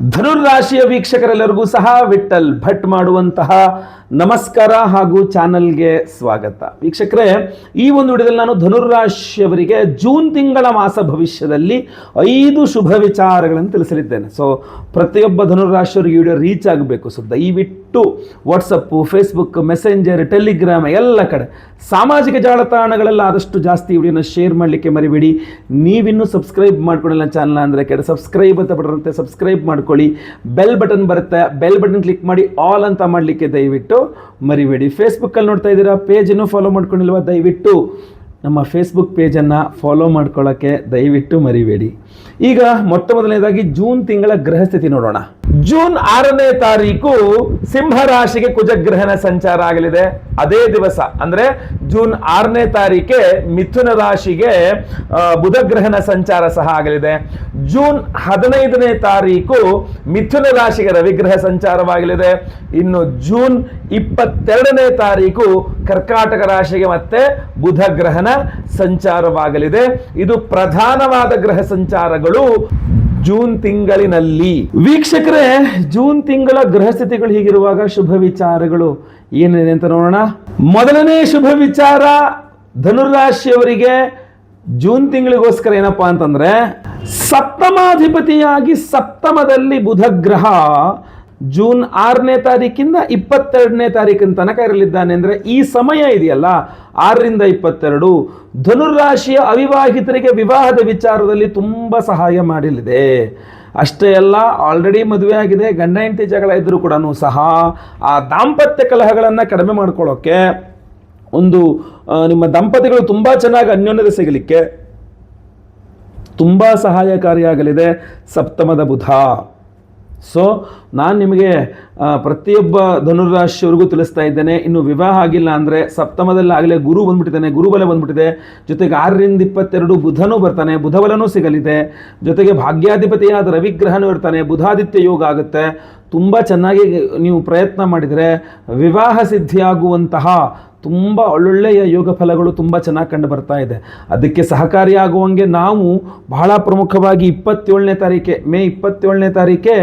ಧನುರ್ರಾಶಿಯ ವೀಕ್ಷಕರೆಲ್ಲರಿಗೂ ಸಹ ವಿಠಲ್ ಭಟ್ ಮಾಡುವಂತಹ ನಮಸ್ಕಾರ ಹಾಗೂ ಚಾನಲ್ಗೆ ಸ್ವಾಗತ. ವೀಕ್ಷಕರೇ, ಈ ಒಂದು ವಿಡಿಯೋದಲ್ಲಿ ನಾನು ಧನುರ್ರಾಶಿಯವರಿಗೆ ಜೂನ್ ತಿಂಗಳ ಮಾಸ ಭವಿಷ್ಯದಲ್ಲಿ 5 ಶುಭ ವಿಚಾರಗಳನ್ನು ತಿಳಿಸಲಿದ್ದೇನೆ. ಸೊ ಪ್ರತಿಯೊಬ್ಬ ಧನುರ್ರಾಶಿಯವರಿಗೆ ವಿಡಿಯೋ ರೀಚ್ ಆಗಬೇಕು. ಸೊ ದಯವಿಟ್ಟು ವಾಟ್ಸಪ್ಪು, ಫೇಸ್ಬುಕ್, ಮೆಸೆಂಜರ್, ಟೆಲಿಗ್ರಾಮ್ ಎಲ್ಲ ಕಡೆ ಸಾಮಾಜಿಕ ಜಾಲತಾಣಗಳೆಲ್ಲ ಆದಷ್ಟು ಜಾಸ್ತಿ ವಿಡಿಯೋನ ಶೇರ್ ಮಾಡಲಿಕ್ಕೆ ಮರಿಬೇಡಿ. ನೀವಿನ್ನೂ ಸಬ್ಸ್ಕ್ರೈಬ್ ಮಾಡ್ಕೊಂಡಿಲ್ಲ ಚಾನಲ್ ಅಂದರೆ ಕೆಳ ಸಬ್ಸ್ಕ್ರೈಬ್ ಅಂತ ಬರುತ್ತೆ, ಸಬ್ಸ್ಕ್ರೈಬ್ ಮಾಡ್ಕೊಳ್ಳಿ. ಬೆಲ್ ಬಟನ್ ಬರುತ್ತೆ, ಬೆಲ್ ಬಟನ್ ಕ್ಲಿಕ್ ಮಾಡಿ ಆಲ್ ಅಂತ ಮಾಡಲಿಕ್ಕೆ ದಯವಿಟ್ಟು ಮರಿಬೇಡಿ. ಫೇಸ್ಬುಕ್ಕಲ್ಲಿ ನೋಡ್ತಾ ಇದ್ದೀರಾ, ಪೇಜನ್ನು ಫಾಲೋ ಮಾಡ್ಕೊಂಡಿಲ್ವಾ, ದಯವಿಟ್ಟು ನಮ್ಮ ಫೇಸ್ಬುಕ್ ಪೇಜನ್ನು ಫಾಲೋ ಮಾಡ್ಕೊಳ್ಳೋಕ್ಕೆ ದಯವಿಟ್ಟು ಮರಿಬೇಡಿ. ಈಗ ಮೊಟ್ಟ ಮೊದಲನೇದಾಗಿ ಜೂನ್ ತಿಂಗಳ ಗ್ರಹಸ್ಥಿತಿ ನೋಡೋಣ. ಜೂನ್ 6ನೇ ತಾರೀಕು ಸಿಂಹರಾಶಿಗೆ ಕುಜಗ್ರಹಣ ಸಂಚಾರ ಆಗಲಿದೆ. ಅದೇ ದಿವಸ ಅಂದ್ರೆ ಜೂನ್ 6ನೇ ತಾರೀಕೆ ಮಿಥುನ ರಾಶಿಗೆ ಬುಧಗ್ರಹಣ ಸಂಚಾರ ಸಹ ಆಗಲಿದೆ. ಜೂನ್ 15ನೇ ತಾರೀಕು ಮಿಥುನ ರಾಶಿಗೆ ರವಿಗ್ರಹ ಸಂಚಾರವಾಗಲಿದೆ. ಇನ್ನು ಜೂನ್ 22ನೇ ತಾರೀಕು ಕರ್ಕಾಟಕ ರಾಶಿಗೆ ಮತ್ತೆ ಬುಧಗ್ರಹಣ ಸಂಚಾರವಾಗಲಿದೆ. ಇದು ಪ್ರಧಾನವಾದ ಗ್ರಹ ಸಂಚಾರಗಳು ಜೂನ್ ತಿಂಗಳಿನಲ್ಲಿ. ವೀಕ್ಷಕರೇ, ಜೂನ್ ತಿಂಗಳ ಗ್ರಹ ಸ್ಥಿತಿಗಳು ಹೀಗಿರುವಾಗ ಶುಭ ವಿಚಾರಗಳು ಏನಿದೆ ಅಂತ ನೋಡೋಣ. ಮೊದಲನೇ ಶುಭ ವಿಚಾರ ಧನುರಾಶಿಯವರಿಗೆ ಜೂನ್ ತಿಂಗಳಿಗೋಸ್ಕರ ಏನಪ್ಪಾ ಅಂತಂದ್ರೆ, ಸಪ್ತಮಾಧಿಪತಿಯಾಗಿ ಸಪ್ತಮದಲ್ಲಿ ಬುಧಗ್ರಹ ಜೂನ್ 6ನೇ ತಾರೀಕಿಂದ 22ನೇ ತಾರೀಕಿನ ತನಕ ಇರಲಿದ್ದಾನೆ. ಅಂದರೆ ಈ ಸಮಯ ಇದೆಯಲ್ಲ, 6ರಿಂದ 22, ಧನುರಾಶಿಯ ಅವಿವಾಹಿತರಿಗೆ ವಿವಾಹದ ವಿಚಾರದಲ್ಲಿ ತುಂಬ ಸಹಾಯ ಮಾಡಲಿದೆ. ಅಷ್ಟೇ ಅಲ್ಲ, ಆಲ್ರೆಡಿ ಮದುವೆ ಆಗಿದೆ, ಗಂಡ ಹೆಂಡತಿ ಜಗಳ ಇದ್ದರೂ ಕೂಡ ಸಹ ಆ ದಾಂಪತ್ಯ ಕಲಹಗಳನ್ನು ಕಡಿಮೆ ಮಾಡ್ಕೊಳ್ಳೋಕ್ಕೆ, ಒಂದು ನಿಮ್ಮ ದಂಪತಿಗಳು ತುಂಬ ಚೆನ್ನಾಗಿ ಅನ್ಯೋನ್ಯತೆ ಸಿಗಲಿಕ್ಕೆ ತುಂಬ ಸಹಾಯಕಾರಿಯಾಗಲಿದೆ ಸಪ್ತಮದ ಬುಧ. ಸೊ ನಾನು ನಿಮಗೆ ಪ್ರತಿಯೊಬ್ಬ ಧನುರಾಶಿಯವರಿಗೂ ತಿಳಿಸ್ತಾ ಇದ್ದೇನೆ, ಇನ್ನು ವಿವಾಹ ಆಗಿಲ್ಲ ಅಂದರೆ ಸಪ್ತಮದಲ್ಲಿ ಆಗಲೇ ಗುರು ಬಂದ್ಬಿಟ್ಟಿದ್ದಾನೆ, ಗುರುಬಲ ಬಂದ್ಬಿಟ್ಟಿದೆ. ಜೊತೆಗೆ 6ರಿಂದ 22 ಬುಧನೂ ಬರ್ತಾನೆ, ಬುಧಬಲನೂ ಸಿಗಲಿದೆ. ಜೊತೆಗೆ ಭಾಗ್ಯಾಧಿಪತಿಯಾದ ರವಿಗ್ರಹನೂ ಇರ್ತಾನೆ, ಬುಧಾದಿತ್ಯ ಯೋಗ ಆಗುತ್ತೆ. ತುಂಬ ಚೆನ್ನಾಗಿ ನೀವು ಪ್ರಯತ್ನ ಮಾಡಿದರೆ ವಿವಾಹ ಸಿದ್ಧಿಯಾಗುವಂತಹ ತುಂಬ ಒಳ್ಳೊಳ್ಳೆಯ ಯೋಗ ಫಲಗಳು ತುಂಬ ಚೆನ್ನಾಗಿ ಕಂಡು ಬರ್ತಾ ಇದೆ. ಅದಕ್ಕೆ ಸಹಕಾರಿಯಾಗುವಂಗೆ ನಾವು ಬಹಳ ಪ್ರಮುಖವಾಗಿ 27ನೇ ತಾರೀಕೆ ಮೇ 27ನೇ ತಾರೀಕೆ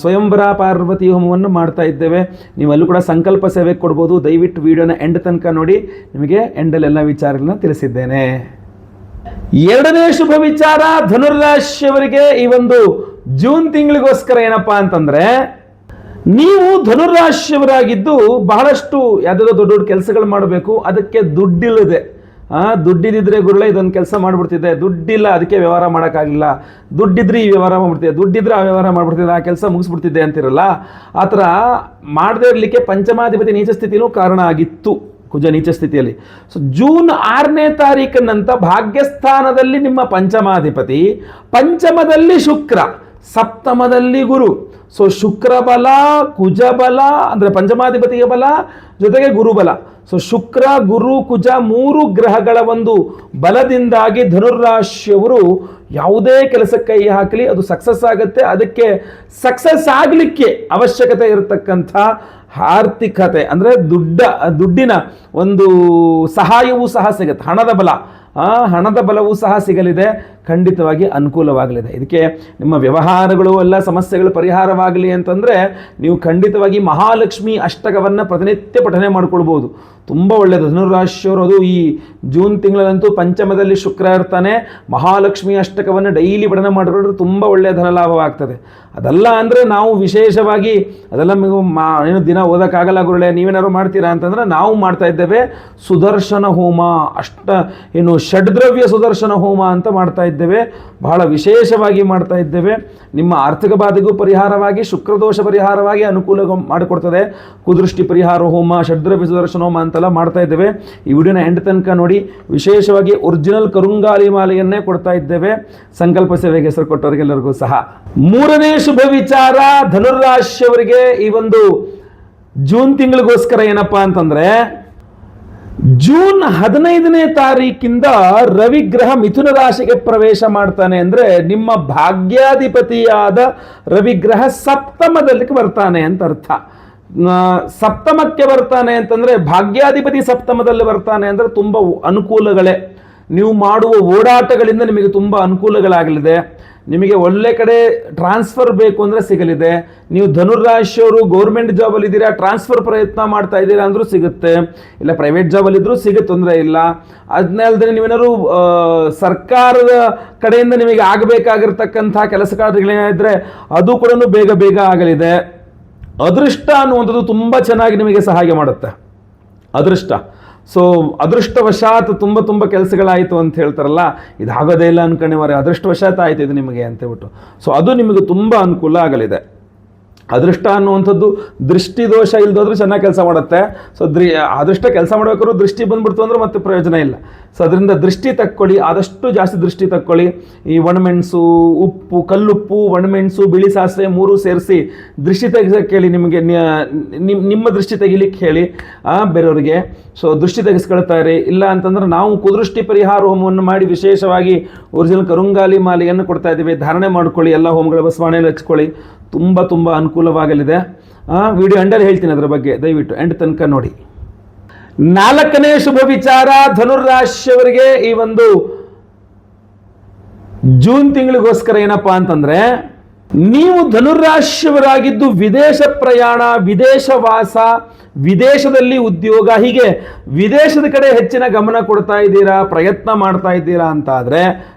ಸ್ವಯಂವರ ಪಾರ್ವತಿ ಹೋಮವನ್ನು ಮಾಡ್ತಾ ಇದ್ದೇವೆ. ನೀವು ಅಲ್ಲೂ ಕೂಡ ಸಂಕಲ್ಪ ಸೇವೆ ಕೊಡ್ಬೋದು. ದಯವಿಟ್ಟು ವಿಡಿಯೋನ ಎಂಡ್ ತನಕ ನೋಡಿ, ನಿಮಗೆ ಎಂಡಲ್ಲೆಲ್ಲ ವಿಚಾರಗಳನ್ನ ತಿಳಿಸಿದ್ದೇನೆ. ಎರಡನೇ ಶುಭ ವಿಚಾರ ಧನುರಾಶಿಯವರಿಗೆ ಈ ಒಂದು ಜೂನ್ ತಿಂಗಳಿಗೋಸ್ಕರ ಏನಪ್ಪಾ ಅಂತಂದ್ರೆ, ನೀವು ಧನುರಾಶಿಯವರಾಗಿದ್ದು ಬಹಳಷ್ಟು ಯಾವುದೋ ದೊಡ್ಡ ದೊಡ್ಡ ಕೆಲಸಗಳು ಮಾಡಬೇಕು, ಅದಕ್ಕೆ ದುಡ್ಡಿಲ್ಲದೆ, ದುಡ್ಡಿದ್ರೆ ಗುರುಳೆ ಇದೊಂದು ಕೆಲಸ ಮಾಡಿಬಿಡ್ತಿದ್ದೆ, ದುಡ್ಡಿಲ್ಲ ಅದಕ್ಕೆ ವ್ಯವಹಾರ ಮಾಡೋಕ್ಕಾಗಲಿಲ್ಲ, ದುಡ್ಡಿದ್ರೆ ಈ ವ್ಯವಹಾರ ಮಾಡ್ಬಿಡ್ತಿದ್ದೆ, ದುಡ್ಡಿದ್ರೆ ಆ ವ್ಯವಹಾರ ಮಾಡ್ಬಿಡ್ತಿದ್ದೆ, ಆ ಕೆಲಸ ಮುಗಿಸ್ಬಿಡ್ತಿದ್ದೆ ಅಂತಿರಲ್ಲ, ಆ ಥರ ಮಾಡದೇ ಇರಲಿಕ್ಕೆ ಪಂಚಮಾಧಿಪತಿ ನೀಚ ಸ್ಥಿತಿನೂ ಕಾರಣ ಆಗಿತ್ತು, ಕುಜ ನೀಚ ಸ್ಥಿತಿಯಲ್ಲಿ. ಸೊ ಜೂನ್ 6ನೇ ತಾರೀಕಿನಂತ ಭಾಗ್ಯಸ್ಥಾನದಲ್ಲಿ ನಿಮ್ಮ ಪಂಚಮಾಧಿಪತಿ, ಪಂಚಮದಲ್ಲಿ ಶುಕ್ರ, ಸಪ್ತಮದಲ್ಲಿ ಗುರು. ಸೊ ಶುಕ್ರ ಬಲ, ಕುಜ ಬಲ ಅಂದರೆ ಪಂಚಮಾಧಿಪತಿಯ ಬಲ, ಜೊತೆಗೆ ಗುರುಬಲ. ಸೊ ಶುಕ್ರ, ಗುರು, ಕುಜ 3 ಗ್ರಹಗಳ ಒಂದು ಬಲದಿಂದಾಗಿ ಧನುರಾಶಿಯವರು ಯಾವುದೇ ಕೆಲಸಕ್ಕೆ ಕೈ ಹಾಕಲಿ ಅದು ಸಕ್ಸಸ್ ಆಗುತ್ತೆ. ಅದಕ್ಕೆ ಸಕ್ಸಸ್ ಆಗಲಿಕ್ಕೆ ಅವಶ್ಯಕತೆ ಇರತಕ್ಕಂಥ ಆರ್ಥಿಕತೆ ಅಂದರೆ ದುಡ್ಡಿನ ಒಂದು ಸಹಾಯವೂ ಸಹ ಸಿಗುತ್ತೆ. ಹಣದ ಬಲವೂ ಸಹ ಸಿಗಲಿದೆ, ಖಂಡಿತವಾಗಿ ಅನುಕೂಲವಾಗಲಿದೆ. ಇದಕ್ಕೆ ನಿಮ್ಮ ವ್ಯವಹಾರಗಳು ಎಲ್ಲ ಸಮಸ್ಯೆಗಳು ಪರಿಹಾರವಾಗಲಿ ಅಂತಂದರೆ ನೀವು ಖಂಡಿತವಾಗಿ ಮಹಾಲಕ್ಷ್ಮಿ ಅಷ್ಟಕವನ್ನು ಪ್ರತಿನಿತ್ಯ ಪಠನೆ ಮಾಡ್ಕೊಳ್ಬೋದು. ತುಂಬ ಒಳ್ಳೆಯದು ಧನುರಾಶಿಯವರು. ಅದು ಈ ಜೂನ್ ತಿಂಗಳಂತೂ ಪಂಚಮದಲ್ಲಿ ಶುಕ್ರ ಇರ್ತಾನೆ, ಮಹಾಲಕ್ಷ್ಮಿ ಅಷ್ಟಕವನ್ನು ಡೈಲಿ ಪಠನೆ ಮಾಡಿಕೊಂಡ್ರೆ ತುಂಬ ಒಳ್ಳೆಯ ಧನಲಾಭವಾಗ್ತದೆ. ಅದಲ್ಲ ಅಂದರೆ ನಾವು ವಿಶೇಷವಾಗಿ ಅದೆಲ್ಲ ಏನು ದಿನ ಓದೋಕ್ಕಾಗಲ್ಲ ಗುರುಳೆ, ನೀವೇನಾದ್ರು ಮಾಡ್ತೀರಾ ಅಂತಂದರೆ ನಾವು ಮಾಡ್ತಾ ಇದ್ದೇವೆ ಸುದರ್ಶನ ಹೋಮ, ಷಡ್ದ್ರವ್ಯ ಸುದರ್ಶನ ಹೋಮ ಅಂತ ಮಾಡ್ತಾ ಇದ್ದೇವೆ. ಬಹಳ ವಿಶೇಷವಾಗಿ ಮಾಡ್ತಾ ಇದ್ದೇವೆ. ನಿಮ್ಮ ಆರ್ಥಿಕ ಬಾಧೆಗೂ ಪರಿಹಾರವಾಗಿ, ಶುಕ್ರದೋಷ ಪರಿಹಾರವಾಗಿ ಅನುಕೂಲ ಮಾಡಿಕೊಡ್ತದೆ. ಕುದೃಷ್ಟಿ ಪರಿಹಾರ ಹೋಮ, ಷಡ್ದ್ರವ್ಯ ಸುದರ್ಶನ ಹೋಮ ಅಂತೆಲ್ಲ ಮಾಡ್ತಾ ಇದ್ದೇವೆ. ಈ ವಿಡಿಯೋನ ಎಂಡ್ ತನಕ ನೋಡಿ. ವಿಶೇಷವಾಗಿ ಒರಿಜಿನಲ್ ಕರುಂಗಾಲಿ ಮಾಲೆಯನ್ನೇ ಕೊಡ್ತಾ ಇದ್ದೇವೆ ಸಂಕಲ್ಪ ಸೇವೆಗೆ ಹೆಸರು ಕೊಟ್ಟವರಿಗೆಲ್ಲರಿಗೂ ಸಹ. ಮೂರನೇ ಶುಭ ವಿಚಾರ ಧನುರಾಶಿಯವರಿಗೆ ಈ ಒಂದು ಜೂನ್ ತಿಂಗಳಿಗೋಸ್ಕರ ಏನಪ್ಪಾ ಅಂತಂದ್ರೆ, ಜೂನ್ 15ನೇ ತಾರೀಕಿಂದ ರವಿಗ್ರಹ ಮಿಥುನ ರಾಶಿಗೆ ಪ್ರವೇಶ ಮಾಡ್ತಾನೆ. ಅಂದ್ರೆ ನಿಮ್ಮ ಭಾಗ್ಯಾಧಿಪತಿಯಾದ ರವಿಗ್ರಹ ಸಪ್ತಮದಲ್ಲಿ ಬರ್ತಾನೆ ಅಂತ ಅರ್ಥ. ಸಪ್ತಮಕ್ಕೆ ಬರ್ತಾನೆ ಅಂತಂದ್ರೆ, ಭಾಗ್ಯಾಧಿಪತಿ ಸಪ್ತಮದಲ್ಲಿ ಬರ್ತಾನೆ ಅಂದ್ರೆ ತುಂಬ ಅನುಕೂಲಗಳೇ. ನೀವು ಮಾಡುವ ಓಡಾಟಗಳಿಂದ ನಿಮಗೆ ತುಂಬ ಅನುಕೂಲಗಳಾಗಲಿದೆ. ನಿಮಗೆ ಒಳ್ಳೆ ಕಡೆ ಟ್ರಾನ್ಸ್ಫರ್ ಬೇಕು ಅಂದರೆ ಸಿಗಲಿದೆ. ನೀವು ಧನುರಾಶಿಯವರು ಗೌರ್ಮೆಂಟ್ ಜಾಬಲ್ಲಿ ಇದ್ದೀರಾ, ಟ್ರಾನ್ಸ್ಫರ್ ಪ್ರಯತ್ನ ಮಾಡ್ತಾ ಇದ್ದೀರಾ ಅಂದರೂ ಸಿಗುತ್ತೆ, ಇಲ್ಲ ಪ್ರೈವೇಟ್ ಜಾಬಲ್ಲಿ ಇದ್ರೂ ಸಿಗುತ್ತೆ, ತೊಂದರೆ ಇಲ್ಲ. ಅದನ್ನೇ ಅಲ್ಲದೆ ನೀವೇನಾದ್ರು ಸರ್ಕಾರದ ಕಡೆಯಿಂದ ನಿಮಗೆ ಆಗಬೇಕಾಗಿರ್ತಕ್ಕಂಥ ಕೆಲಸ ಕಾರ್ಯಗಳೇನಿದ್ರೆ ಅದು ಕೂಡ ಬೇಗ ಬೇಗ ಆಗಲಿದೆ. ಅದೃಷ್ಟ ಅನ್ನುವಂಥದ್ದು ತುಂಬ ಚೆನ್ನಾಗಿ ನಿಮಗೆ ಸಹಾಯ ಮಾಡುತ್ತೆ. ಅದೃಷ್ಟ, ಸೊ ಅದೃಷ್ಟವಶಾತ್ ತುಂಬ ಕೆಲಸಗಳಾಯಿತು ಅಂತ ಹೇಳ್ತಾರಲ್ಲ, ಇದಾಗೋದೇ ಇಲ್ಲ ಅನ್ಕೊಂಡಿವರೆ, ಅದೃಷ್ಟವಶಾತ್ ಆಯಿತು ಇದು ನಿಮಗೆ ಅಂತ ಹೇಳ್ಬಿಟ್ಟು. ಸೊ ಅದು ನಿಮಗೆ ತುಂಬ ಅನುಕೂಲ ಆಗಲಿದೆ. ಅದೃಷ್ಟ ಅನ್ನುವಂಥದ್ದು ದೃಷ್ಟಿ ದೋಷ ಇಲ್ದೋದ್ರೂ ಚೆನ್ನಾಗಿ ಕೆಲಸ ಮಾಡುತ್ತೆ. ಸೊ ಅದೃಷ್ಟ ಕೆಲಸ ಮಾಡಬೇಕಾದ್ರೂ ದೃಷ್ಟಿ ಬಂದ್ಬಿಡ್ತು ಅಂದ್ರೆ ಮತ್ತೆ ಪ್ರಯೋಜನ ಇಲ್ಲ. ಸೊ ಅದರಿಂದ ದೃಷ್ಟಿ ತಕ್ಕೊಳ್ಳಿ, ಆದಷ್ಟು ಜಾಸ್ತಿ ದೃಷ್ಟಿ ತಕ್ಕೊಳ್ಳಿ. ಈ ಒಣಮೆಣಸು, ಉಪ್ಪು, ಕಲ್ಲುಪ್ಪು, ಒಣಮೆಣಸು, ಬಿಳಿ ಸಾಸಿವೆ 3 ಸೇರಿಸಿ ದೃಷ್ಟಿ ತೆಗೆಸಕ್ಕೆ ಹೇಳಿ, ನಿಮಗೆ ನಿಮ್ಮ ದೃಷ್ಟಿ ತೆಗಿಲಿಕ್ಕೆ ಹೇಳಿ ಬೇರೆಯವರಿಗೆ. ಸೊ ದೃಷ್ಟಿ ತೆಗೆಸ್ಕೊಳ್ತಾರೆ. ಇಲ್ಲ ಅಂತಂದ್ರೆ ನಾವು ಕುದೃಷ್ಟಿ ಪರಿಹಾರ ಹೋಮವನ್ನು ಮಾಡಿ ವಿಶೇಷವಾಗಿ ಒರಿಜಿನಲ್ ಕರುಂಗಾಲಿ ಮಾಲೆಯನ್ನು ಕೊಡ್ತಾ ಇದ್ದೀವಿ. ಧಾರಣೆ ಮಾಡ್ಕೊಳ್ಳಿ, ಎಲ್ಲ ಹೋಮಗಳ ಬಸವಾಣೆಯಲ್ಲಿ ಹಚ್ಕೊಳ್ಳಿ, ತುಂಬ ಅನುಕೂಲವಾಗಲಿದೆ. ವಿಡಿಯೋ ಎಂಡಲ್ಲಿ ಹೇಳ್ತೀನಿ ಅದರ ಬಗ್ಗೆ, ದಯವಿಟ್ಟು ಎಂಡ್ ತನಕ ನೋಡಿ. 4ನೇ ಶುಭ ವಿಚಾರ, ಧನುರಾಶಿಯವರಿಗೆ ಈ ಒಂದು ಜೂನ್ ತಿಂಗಳಿಗೋಸ್ಕರ ಏನಪ್ಪಾ ಅಂತಂದ್ರೆ, ನೀವು ಧನುರಾಶಿಯವರಾಗಿದ್ದು ವಿದೇಶ ಪ್ರಯಾಣ, ವಿದೇಶವಾಸ, ವಿದೇಶದಲ್ಲಿ ಉದ್ಯೋಗ, ಹೀಗೆ ವಿದೇಶದ ಕಡೆ ಹೆಚ್ಚಿನ ಗಮನ ಕೊಡ್ತಾ ಇದ್ದೀರಾ, ಪ್ರಯತ್ನ ಮಾಡ್ತಾ ಇದ್ದೀರಾ ಅಂತ ಆದರೆ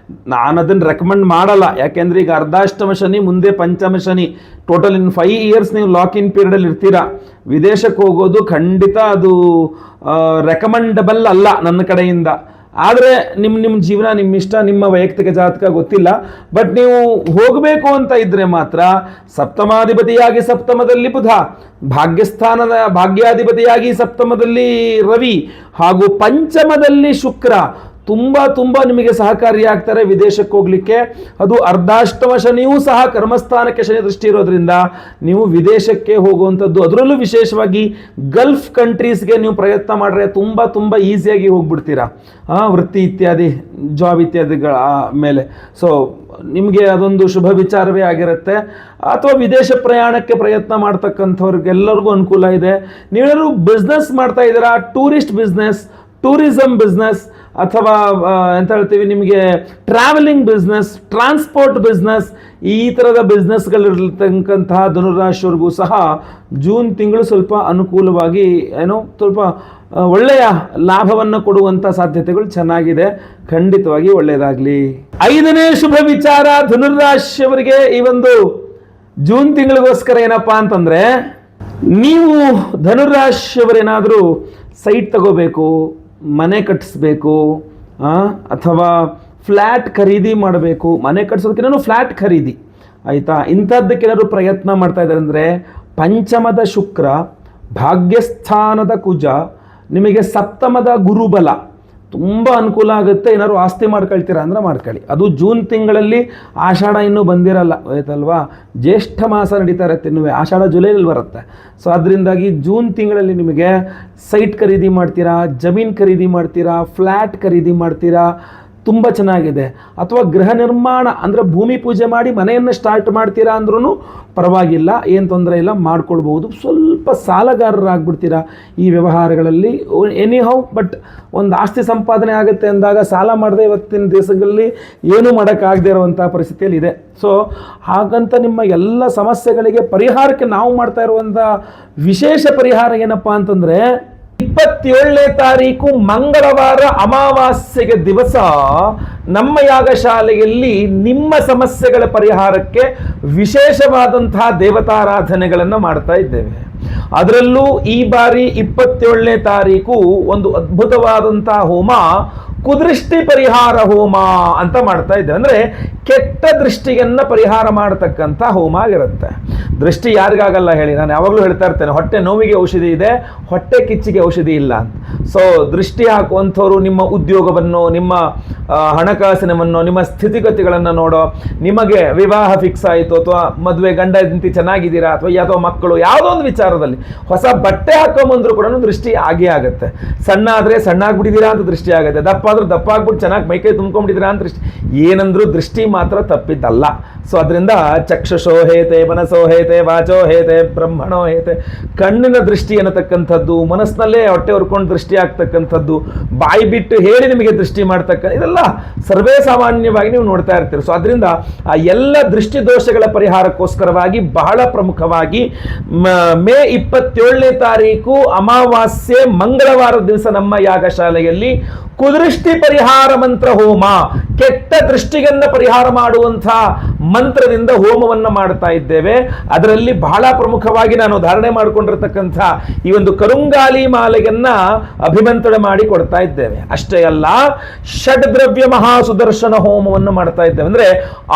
ನಾನು ಅದನ್ನು ರೆಕಮೆಂಡ್ ಮಾಡಲ್ಲ. ಯಾಕೆಂದ್ರೆ ಈಗ ಅರ್ಧಾಷ್ಟಮ ಶನಿ, ಮುಂದೆ ಪಂಚಮ ಶನಿ, ಟೋಟಲ್ ಇನ್ 5 ಇಯರ್ಸ್ ನೀವು ಲಾಕ್ ಇನ್ ಪೀರಿಯಡಲ್ಲಿ ಇರ್ತೀರಾ. ವಿದೇಶಕ್ಕೆ ಹೋಗೋದು ಖಂಡಿತ ಅದು ರೆಕಮೆಂಡಬಲ್ ಅಲ್ಲ ನನ್ನ ಕಡೆಯಿಂದ. ಆದರೆ ನಿಮ್ಮ ಜೀವನ, ನಿಮ್ಮ ಇಷ್ಟ, ನಿಮ್ಮ ವೈಯಕ್ತಿಕ ಜಾತಕ ಗೊತ್ತಿಲ್ಲ. ಬಟ್ ನೀವು ಹೋಗಬೇಕು ಅಂತ ಇದ್ರೆ ಮಾತ್ರ ಸಪ್ತಮಾಧಿಪತಿಯಾಗಿ ಸಪ್ತಮದಲ್ಲಿ ಬುಧ, ಭಾಗ್ಯಸ್ಥಾನದ ಭಾಗ್ಯಾಧಿಪತಿಯಾಗಿ ಸಪ್ತಮದಲ್ಲಿ ರವಿ ಹಾಗೂ ಪಂಚಮದಲ್ಲಿ ಶುಕ್ರ ತುಂಬ ನಿಮಗೆ ಸಹಕಾರಿಯಾಗ್ತಾರೆ ವಿದೇಶಕ್ಕೆ ಹೋಗ್ಲಿಕ್ಕೆ. ಅದು ಅರ್ಧಾಷ್ಟಮ ಶನಿಯೂ ಸಹ ಕರ್ಮಸ್ಥಾನಕ್ಕೆ ಶನಿ ದೃಷ್ಟಿ ಇರೋದ್ರಿಂದ ನೀವು ವಿದೇಶಕ್ಕೆ ಹೋಗುವಂಥದ್ದು, ಅದರಲ್ಲೂ ವಿಶೇಷವಾಗಿ ಗಲ್ಫ್ ಕಂಟ್ರೀಸ್ಗೆ ನೀವು ಪ್ರಯತ್ನ ಮಾಡಿದ್ರೆ ತುಂಬ ಈಸಿಯಾಗಿ ಹೋಗ್ಬಿಡ್ತೀರಾ, ವೃತ್ತಿ ಇತ್ಯಾದಿ ಜಾಬ್ ಇತ್ಯಾದಿಗಳ ಮೇಲೆ. ಸೊ ನಿಮಗೆ ಅದೊಂದು ಶುಭ ವಿಚಾರವೇ ಆಗಿರುತ್ತೆ. ಅಥವಾ ವಿದೇಶ ಪ್ರಯಾಣಕ್ಕೆ ಪ್ರಯತ್ನ ಮಾಡ್ತಕ್ಕಂಥವ್ರಿಗೆಲ್ಲರಿಗೂ ಅನುಕೂಲ ಇದೆ. ನೀವೇನಾದ್ರು ಬಿಸ್ನೆಸ್ ಮಾಡ್ತಾ ಇದ್ದೀರಾ, ಟೂರಿಸ್ಟ್ ಬಿಸ್ನೆಸ್, ಟೂರಿಸಂ ಬಿಸ್ನೆಸ್, ಅಥವಾ ಎಂತ ಹೇಳ್ತೀವಿ ನಿಮಗೆ ಟ್ರಾವೆಲಿಂಗ್ ಬಿಸ್ನೆಸ್, ಟ್ರಾನ್ಸ್ಪೋರ್ಟ್ ಬಿಸ್ನೆಸ್, ಈ ಥರದ ಬಿಸ್ನೆಸ್ಗಳಿರ್ತಕ್ಕಂತಹ ಧನುರಾಶಿಯವರಿಗೂ ಸಹ ಜೂನ್ ತಿಂಗಳು ಸ್ವಲ್ಪ ಅನುಕೂಲವಾಗಿ ಸ್ವಲ್ಪ ಒಳ್ಳೆಯ ಲಾಭವನ್ನು ಕೊಡುವಂಥ ಸಾಧ್ಯತೆಗಳು ಚೆನ್ನಾಗಿದೆ. ಖಂಡಿತವಾಗಿ ಒಳ್ಳೆಯದಾಗಲಿ. 5ನೇ ಶುಭ ವಿಚಾರ, ಧನುರಾಶಿಯವರಿಗೆ ಈ ಒಂದು ಜೂನ್ ತಿಂಗಳಿಗೋಸ್ಕರ ಏನಪ್ಪಾ ಅಂತಂದ್ರೆ, ನೀವು ಧನುರಾಶಿಯವರೇನಾದರೂ ಸೈಟ್ ತಗೋಬೇಕು, ಮನೆ ಕಟ್ಟಿಸ್ಬೇಕು, ಅಥವಾ ಫ್ಲ್ಯಾಟ್ ಖರೀದಿ ಮಾಡಬೇಕು, ಮನೆ ಕಟ್ಸೋದಕ್ಕಿಂತ ಫ್ಲ್ಯಾಟ್ ಖರೀದಿ, ಆಯಿತಾ, ಇಂಥದ್ದಕ್ಕೇನಾದ್ರು ಪ್ರಯತ್ನ ಮಾಡ್ತಾ ಇದ್ದಾರೆ ಅಂದರೆ, ಪಂಚಮದ ಶುಕ್ರ, ಭಾಗ್ಯಸ್ಥಾನದ ಕುಜ, ನಿಮಗೆ ಸಪ್ತಮದ ಗುರುಬಲ ತುಂಬ ಅನುಕೂಲ ಆಗುತ್ತೆ. ಏನಾದ್ರು ಆಸ್ತಿ ಮಾಡ್ಕೊಳ್ತೀರಾ ಅಂದ್ರೆ ಮಾಡ್ಕೊಳ್ಳಿ. ಅದು ಜೂನ್ ತಿಂಗಳಲ್ಲಿ, ಆಷಾಢ ಇನ್ನೂ ಬಂದಿರಲ್ಲ, ಆಯ್ತಲ್ವಾ, ಜ್ಯೇಷ್ಠ ಮಾಸ ನಡೀತಾ ಇರುತ್ತೆ, ಇನ್ನೂ ಆಷಾಢ ಜುಲೈನಲ್ಲಿ ಬರುತ್ತೆ. ಸೊ ಅದರಿಂದಾಗಿ ಜೂನ್ ತಿಂಗಳಲ್ಲಿ ನಿಮಗೆ ಸೈಟ್ ಖರೀದಿ ಮಾಡ್ತೀರಾ, ಜಮೀನು ಖರೀದಿ ಮಾಡ್ತೀರಾ, ಫ್ಲ್ಯಾಟ್ ಖರೀದಿ ಮಾಡ್ತೀರಾ, ತುಂಬ ಚೆನ್ನಾಗಿದೆ. ಅಥವಾ ಗೃಹ ನಿರ್ಮಾಣ ಅಂದರೆ ಭೂಮಿ ಪೂಜೆ ಮಾಡಿ ಮನೆಯನ್ನು ಸ್ಟಾರ್ಟ್ ಮಾಡ್ತೀರಾ ಅಂದ್ರೂ ಪರವಾಗಿಲ್ಲ, ಏನು ತೊಂದರೆ ಇಲ್ಲ, ಮಾಡ್ಕೊಳ್ಬೋದು. ಸ್ವಲ್ಪ ಸಾಲಗಾರರಾಗ್ಬಿಡ್ತೀರಾ ಈ ವ್ಯವಹಾರಗಳಲ್ಲಿ ಎನಿಹೌ. ಬಟ್ ಒಂದು ಆಸ್ತಿ ಸಂಪಾದನೆ ಆಗುತ್ತೆ ಅಂದಾಗ ಸಾಲ ಮಾಡದೆ ಇವತ್ತಿನ ದಿವಸಗಳಲ್ಲಿ ಏನೂ ಮಾಡೋಕ್ಕಾಗದೇ ಇರುವಂಥ ಪರಿಸ್ಥಿತಿಯಲ್ಲಿ ಇದೆ. ಸೊ ಹಾಗಂತ ನಿಮ್ಮ ಎಲ್ಲ ಸಮಸ್ಯೆಗಳಿಗೆ ಪರಿಹಾರಕ್ಕೆ ನಾವು ಮಾಡ್ತಾ ಇರುವಂಥ ವಿಶೇಷ ಪರಿಹಾರ ಏನಪ್ಪ ಅಂತಂದರೆ, 27ನೇ ತಾರೀಕು ಮಂಗಳವಾರ ಅಮಾವಾಸ್ಯೆಗೆ ದಿವಸ ನಮ್ಮ ಯಾಗಶಾಲೆಯಲ್ಲಿ ನಿಮ್ಮ ಸಮಸ್ಯೆಗಳ ಪರಿಹಾರಕ್ಕೆ ವಿಶೇಷವಾದಂತಹ ದೇವತಾರಾಧನೆಗಳನ್ನು ಮಾಡ್ತಾ ಇದ್ದೇವೆ. ಅದರಲ್ಲೂ ಈ ಬಾರಿ 27ನೇ ತಾರೀಕು ಒಂದು ಅದ್ಭುತವಾದಂತಹ ಹೋಮ, ಕುದೃಷ್ಟಿ ಪರಿಹಾರ ಹೋಮ ಅಂತ ಮಾಡ್ತಾ ಇದ್ದೇವೆ. ಅಂದರೆ ಕೆಟ್ಟ ದೃಷ್ಟಿಯನ್ನು ಪರಿಹಾರ ಮಾಡತಕ್ಕಂಥ ಹೋಮ ಆಗಿರುತ್ತೆ. ದೃಷ್ಟಿ ಯಾರಿಗಾಗಲ್ಲ ಹೇಳಿ, ನಾನು ಯಾವಾಗಲೂ ಹೇಳ್ತಾ ಇರ್ತೇನೆ, ಹೊಟ್ಟೆ ನೋವಿಗೆ ಔಷಧಿ ಇದೆ, ಹೊಟ್ಟೆ ಕಿಚ್ಚಿಗೆ ಔಷಧಿ ಇಲ್ಲ ಅಂತ. ಸೊ ದೃಷ್ಟಿ ಹಾಕುವಂಥವ್ರು ನಿಮ್ಮ ಉದ್ಯೋಗವನ್ನು, ನಿಮ್ಮ ಹಣಕಾಸಿನವನ್ನು, ನಿಮ್ಮ ಸ್ಥಿತಿಗತಿಗಳನ್ನು ನೋಡೋ, ನಿಮಗೆ ವಿವಾಹ ಫಿಕ್ಸ್ ಆಯಿತು, ಅಥವಾ ಮದುವೆ ಗಂಡ ಹೆಂಡತಿ ಚೆನ್ನಾಗಿದ್ದೀರಾ, ಅಥವಾ ಮಕ್ಕಳು ಯಾವುದೋ ಒಂದು ವಿಚಾರದಲ್ಲಿ ಹೊಸ ಬಟ್ಟೆ ಹಾಕೊಂಬಂದ್ರು ಕೂಡ ದೃಷ್ಟಿ ಆಗೇ ಆಗುತ್ತೆ. ಸಣ್ಣ ಆದರೆ ಸಣ್ಣ ಆಗ್ಬಿಟ್ಟಿದ್ದೀರಾ ಅಂತ ದೃಷ್ಟಿ ಆಗುತ್ತೆ, ದಪ್ಪ ಆದ್ರೂ ದಪ್ಪ ಆಗ್ಬಿಟ್ಟು ಚೆನ್ನಾಗಿ ಮೈಕೈ ತುಂಬ್ಕೊಂಡ್ಬಿಟ್ಟಿದ್ರ ಅಂತ ದೃಷ್ಟಿ, ಏನಂದ್ರೂ ದೃಷ್ಟಿ ಮಾತ್ರ ತಪ್ಪಿದ್ದಲ್ಲ. ಸೊ ಅದರಿಂದ ಚಕ್ಷುಷೋ ಹೇತೆ, ಮನಸೋ ಹೇತೆ, ವಾಚೋ ಹೇತೆ, ಬ್ರಹ್ಮಣೋ ಹೇತೆ, ಕಣ್ಣಿನ ದೃಷ್ಟಿ ಅನ್ನತಕ್ಕಂಥದ್ದು, ಮನಸ್ಸಿನಲ್ಲೇ ಹೊಟ್ಟೆ ಹೊರ್ಕೊಂಡು ದೃಷ್ಟಿ ಆಗ್ತಕ್ಕಂಥದ್ದು, ಬಾಯಿ ಬಿಟ್ಟು ಹೇಳಿ ನಿಮಗೆ ದೃಷ್ಟಿ ಮಾಡ್ತಕ್ಕ, ಇದೆಲ್ಲ ಸರ್ವೇ ಸಾಮಾನ್ಯವಾಗಿ ನೀವು ನೋಡ್ತಾ ಇರ್ತೀರಿ. ಸೊ ಅದರಿಂದ ಆ ಎಲ್ಲ ದೃಷ್ಟಿ ದೋಷಗಳ ಪರಿಹಾರಕ್ಕೋಸ್ಕರವಾಗಿ ಬಹಳ ಪ್ರಮುಖವಾಗಿ ಮೇ 27ನೇ ತಾರೀಕು ಅಮಾವಾಸ್ಯೆ ಮಂಗಳವಾರದ ದಿವಸ ನಮ್ಮ ಯಾಗಶಾಲೆಯಲ್ಲಿ ಕುದೃಷ್ಟಿ ಪರಿಹಾರ ಮಂತ್ರ ಹೋಮ, ಕೆಟ್ಟ ದೃಷ್ಟಿಗನ್ನ ಪರಿಹಾರ ಮಾಡುವಂತಹ ಮಂತ್ರದಿಂದ ಹೋಮವನ್ನ ಮಾಡ್ತಾ ಇದ್ದೇವೆ. ಅದರಲ್ಲಿ ಬಹಳ ಪ್ರಮುಖವಾಗಿ ನಾನು ಧಾರಣೆ ಮಾಡಿಕೊಂಡಿರತಕ್ಕಂಥ ಈ ಒಂದು ಕರುಂಗಾಲಿ ಮಾಲೆಯನ್ನ ಅಭಿಮಂತ್ರಣೆ ಮಾಡಿ ಕೊಡ್ತಾ ಇದ್ದೇವೆ. ಅಷ್ಟೇ ಅಲ್ಲ, ಷಡ್ದ್ರವ್ಯ ಮಹಾಸುದರ್ಶನ ಹೋಮವನ್ನು ಮಾಡ್ತಾ ಇದ್ದೇವೆ. ಅಂದ್ರೆ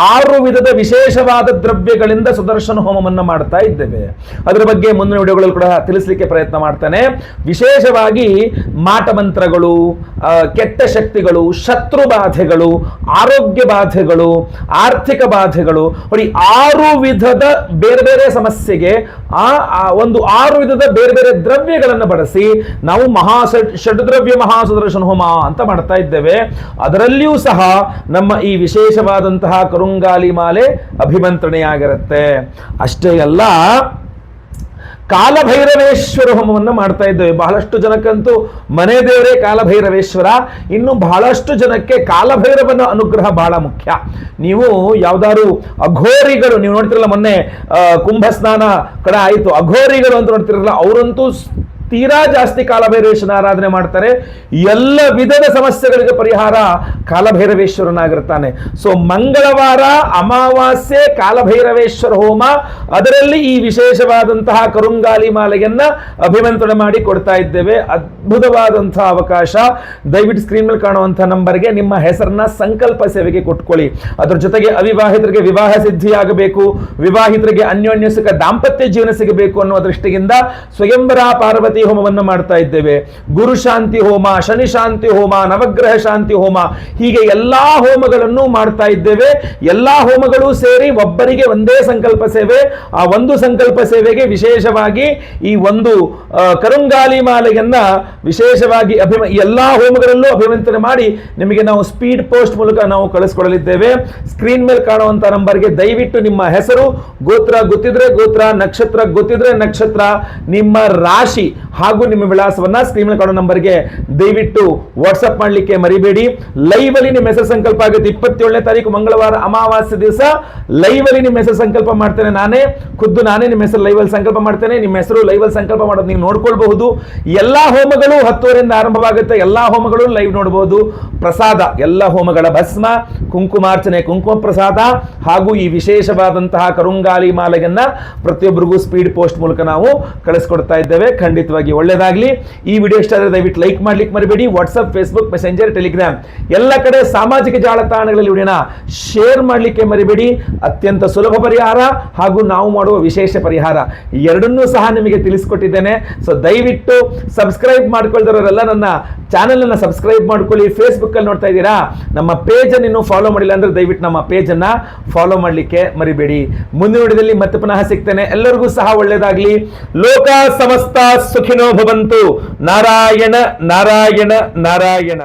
6 ವಿಧದ ವಿಶೇಷವಾದ ದ್ರವ್ಯಗಳಿಂದ ಸುದರ್ಶನ ಹೋಮವನ್ನು ಮಾಡ್ತಾ ಇದ್ದೇವೆ. ಅದರ ಬಗ್ಗೆ ಮುಂದಿನ ವಿಡಿಯೋಗಳಲ್ಲಿ ಕೂಡ ತಿಳಿಸಲಿಕ್ಕೆ ಪ್ರಯತ್ನ ಮಾಡ್ತಾನೆ. ವಿಶೇಷವಾಗಿ ಮಾಟ ಮಂತ್ರಗಳು, ಕೆಟ್ಟ ಶಕ್ತಿಗಳು, ಶತ್ರು ಬಾಧೆಗಳು, ಆರೋಗ್ಯ ಬಾಧೆಗಳು, ಆರ್ಥಿಕ ಬಾಧೆಗಳು, ನೋಡಿ 6 ವಿಧದ ಬೇರೆ ಬೇರೆ ಸಮಸ್ಯೆಗೆ ಒಂದು 6 ವಿಧದ ಬೇರೆ ಬೇರೆ ದ್ರವ್ಯಗಳನ್ನು ಬಳಸಿ ನಾವು ಷಡ್ದ್ರವ್ಯ ಮಹಾಸುದರ್ಶನ ಹೋಮ ಅಂತ ಮಾಡ್ತಾ ಇದ್ದೇವೆ. ಅದರಲ್ಲಿಯೂ ಸಹ ನಮ್ಮ ಈ ವಿಶೇಷವಾದಂತಹ ಕರುಂಗಾಲಿ ಮಾಲೆ ಅಭಿಮಂತ್ರಣೆಯಾಗಿರುತ್ತೆ. ಅಷ್ಟೇ ಅಲ್ಲ, ಕಾಲಭೈರವೇಶ್ವರ ಹೋಮವನ್ನು ಮಾಡ್ತಾ ಇದ್ದೇವೆ. ಬಹಳಷ್ಟು ಜನಕ್ಕಂತೂ ಮನೆ ದೇವರೇ ಕಾಲಭೈರವೇಶ್ವರ. ಇನ್ನು ಬಹಳಷ್ಟು ಜನಕ್ಕೆ ಕಾಲಭೈರವನ ಅನುಗ್ರಹ ಬಹಳ ಮುಖ್ಯ. ನೀವು ಯಾವ್ದಾದ್ರು ಅಘೋರಿಗಳು, ನೀವು ನೋಡ್ತಿರಲ್ಲ, ಮೊನ್ನೆ ಕುಂಭ ಸ್ನಾನ ಕಡೆ ಆಯಿತು, ಅಘೋರಿಗಳು ಅಂತ ನೋಡ್ತಿರಲ್ಲ, ಅವರಂತೂ ತೀರಾ ಜಾಸ್ತಿ ಕಾಲಭೈರವೇಶ್ವರ ಆರಾಧನೆ ಮಾಡ್ತಾರೆ. ಎಲ್ಲ ವಿಧದ ಸಮಸ್ಯೆಗಳಿಗೆ ಪರಿಹಾರ ಕಾಲಭೈರವೇಶ್ವರನಾಗಿರ್ತಾನೆ. ಸೊ ಮಂಗಳವಾರ ಅಮಾವಾಸ್ಯೆ ಕಾಲಭೈರವೇಶ್ವರ ಹೋಮ, ಅದರಲ್ಲಿ ಈ ವಿಶೇಷವಾದಂತಹ ಕರುಂಗಾಲಿ ಮಾಲೆಯನ್ನ ಅಭಿಮಂತ್ರಣೆ ಮಾಡಿ ಕೊಡ್ತಾ ಇದ್ದೇವೆ. ಅದ್ಭುತವಾದಂತಹ ಅವಕಾಶ. ದಯವಿಟ್ಟು ಸ್ಕ್ರೀನ್ ಮೇಲೆ ಕಾಣುವಂತಹ ನಂಬರ್ಗೆ ನಿಮ್ಮ ಹೆಸರನ್ನ ಸಂಕಲ್ಪ ಸೇವೆಗೆ ಕೊಟ್ಕೊಳ್ಳಿ. ಅದರ ಜೊತೆಗೆ ಅವಿವಾಹಿತರಿಗೆ ವಿವಾಹ ಸಿದ್ಧಿಯಾಗಬೇಕು, ವಿವಾಹಿತರಿಗೆ ಅನ್ಯೋನ್ಯ ಸುಖ ದಾಂಪತ್ಯ ಜೀವನ ಸಿಗಬೇಕು ಅನ್ನುವ ದೃಷ್ಟಿಯಿಂದ ಸ್ವಯಂವರ ಪಾರ್ವತಿ ಹೋಮವನ್ನು ಮಾಡ್ತಾ ಇದ್ದೇವೆ. ಗುರು ಶಾಂತಿ ಹೋಮ, ಶನಿ ಶಾಂತಿ ಹೋಮ, ನವಗ್ರಹ ಶಾಂತಿ ಹೋಮ, ಹೀಗೆ ಎಲ್ಲಾ ಹೋಮಗಳನ್ನು ಮಾಡ್ತಾ ಇದ್ದೇವೆ. ಎಲ್ಲಾ ಹೋಮಗಳು ಸೇರಿ ಒಬ್ಬರಿಗೆ ಒಂದೇ ಸಂಕಲ್ಪ ಸೇವೆ. ಆ ಒಂದು ಸಂಕಲ್ಪ ಸೇವೆಗೆ ವಿಶೇಷವಾಗಿ ಈ ಒಂದು ಕರುಂಗಾಲಿ ಮಾಲೆಯನ್ನ ವಿಶೇಷವಾಗಿ ಎಲ್ಲಾ ಹೋಮಗಳಲ್ಲೂ ಅಭಿಮಂತ್ರಣೆ ಮಾಡಿ ನಿಮಗೆ ನಾವು ಸ್ಪೀಡ್ ಪೋಸ್ಟ್ ಮೂಲಕ ನಾವು ಕಳಿಸ್ಕೊಡಲಿದ್ದೇವೆ. ಸ್ಕ್ರೀನ್ ಮೇಲೆ ಕಾಣುವಂತಹ ನಂಬರ್ಗೆ ದಯವಿಟ್ಟು ನಿಮ್ಮ ಹೆಸರು, ಗೋತ್ರ ಗೊತ್ತಿದ್ರೆ ಗೋತ್ರ, ನಕ್ಷತ್ರ ಗೊತ್ತಿದ್ರೆ ನಕ್ಷತ್ರ, ನಿಮ್ಮ ರಾಶಿ ಹಾಗೂ ನಿಮ್ಮ ವಿಳಾಸವನ್ನ ಸ್ಕ್ರೀನ್ ಮೇಲೆ ಕಾಣೋ ನಂಬರ್ಗೆ ದಯವಿಟ್ಟು ವಾಟ್ಸ್ಆಪ್ ಮಾಡಲಿಕ್ಕೆ ಮರಿಬೇಡಿ. ಲೈವ್ ಅಲ್ಲಿ ನಿಮ್ಮ ಹೆಸರು ಸಂಕಲ್ಪ ಆಗುತ್ತೆ. 27ನೇ ತಾರೀಕು ಮಂಗಳವಾರ ಅಮಾವಾಸ್ಯೆ ದಿವಸ ಲೈವ್ ಅಲ್ಲಿ ನಿಮ್ಮ ಹೆಸರು ಸಂಕಲ್ಪ ಮಾಡ್ತೇನೆ. ನಾನೇ ನಿಮ್ಮ ಹೆಸರು ಲೈವ್ ಅಲ್ಲಿ ಸಂಕಲ್ಪ ಮಾಡ್ತೇನೆ. ನಿಮ್ಮ ಹೆಸರು ಲೈವ್ ಅಲ್ಲಿ ಸಂಕಲ್ಪ ಮಾಡೋದು ನೀವು ನೋಡ್ಕೊಳ್ಬಹುದು. ಎಲ್ಲಾ ಹೋಮಗಳು 10:30ರಿಂದ ಆರಂಭವಾಗುತ್ತೆ. ಎಲ್ಲಾ ಹೋಮಗಳು ಲೈವ್ ನೋಡಬಹುದು. ಪ್ರಸಾದ, ಎಲ್ಲ ಹೋಮಗಳ ಭಸ್ಮ, ಕುಂಕುಮಾರ್ಚನೆ, ಕುಂಕುಮ ಪ್ರಸಾದ ಹಾಗೂ ಈ ವಿಶೇಷವಾದಂತಹ ಕರುಂಗಾಲಿ ಮಾಲೆಯನ್ನ ಪ್ರತಿಯೊಬ್ಬರಿಗೂ ಸ್ಪೀಡ್ ಪೋಸ್ಟ್ ಮೂಲಕ ನಾವು ಕಳಿಸ್ಕೊಡ್ತಾ ಇದ್ದೇವೆ. ಖಂಡಿತವಾಗಿ ಒಳ್ಳೆಯದಾಗಲಿ. ಈ ವಿಡಿಯೋ ಇಷ್ಟ ಆದರೆ ದಯವಿಟ್ಟು ಲೈಕ್ ಮಾಡ್ಲಿಕ್ಕೆ ಮರಿಬೇಡಿ. ವಾಟ್ಸ್ಆಪ್, ಫೇಸ್ಬುಕ್, ಮೆಸೆಂಜರ್, ಟೆಲಿಗ್ರಾಮ್ ಎಲ್ಲ ಕಡೆ ಸಾಮಾಜಿಕ ಜಾಲತಾಣಗಳಲ್ಲಿ ವಿಡಿಯೋನ ಶೇರ್ ಮಾಡಲಿಕ್ಕೆ ಮರಿಬೇಡಿ. ಅತ್ಯಂತ ಸುಲಭ ಪರಿಹಾರ ಹಾಗೂ ನಾವು ಮಾಡುವ ವಿಶೇಷ ಪರಿಹಾರ ಎರಡನ್ನೂ ಸಹ ನಿಮಗೆ ತಿಳಿಸ್ಕೊಟ್ಟಿದ್ದೇನೆ. ಸೊ ದಯವಿಟ್ಟು ಸಬ್ಸ್ಕ್ರೈಬ್ ಮಾಡ್ಕೊಳ್ದಿರೋರೆಲ್ಲ ನನ್ನ ಚಾನೆಲ್ ಅನ್ನ ಸಬ್ಸ್ಕ್ರೈಬ್ ಮಾಡ್ಕೊಳ್ಳಿ. ಫೇಸ್ಬುಕ್ ಅಲ್ಲಿ ನೋಡ್ತಾ ಇದ್ದೀರಾ, ನಮ್ಮ ಪೇಜ್ ಅನ್ನು ಇನ್ನೂ ಫಾಲೋ ಮಾಡಿಲ್ಲ ಅಂದ್ರೆ ದಯವಿಟ್ಟು ನಮ್ಮ ಪೇಜ್ ಅನ್ನ ಫಾಲೋ ಮಾಡಲಿಕ್ಕೆ ಮರಿಬೇಡಿ. ಮುಂದಿನ ವಿಡಿಯೋದಲ್ಲಿ ಮತ್ತೆ ಪುನಃ ಸಿಗ್ತೇನೆ. ಎಲ್ಲರಿಗೂ ಸಹ ಒಳ್ಳೆಯದಾಗಲಿ. ಲೋಕ ಸಮಸ್ತ ಸುಖಿನೋ ಭವಂತು. ನಾರಾಯಣ ನಾರಾಯಣ ನಾರಾಯಣ.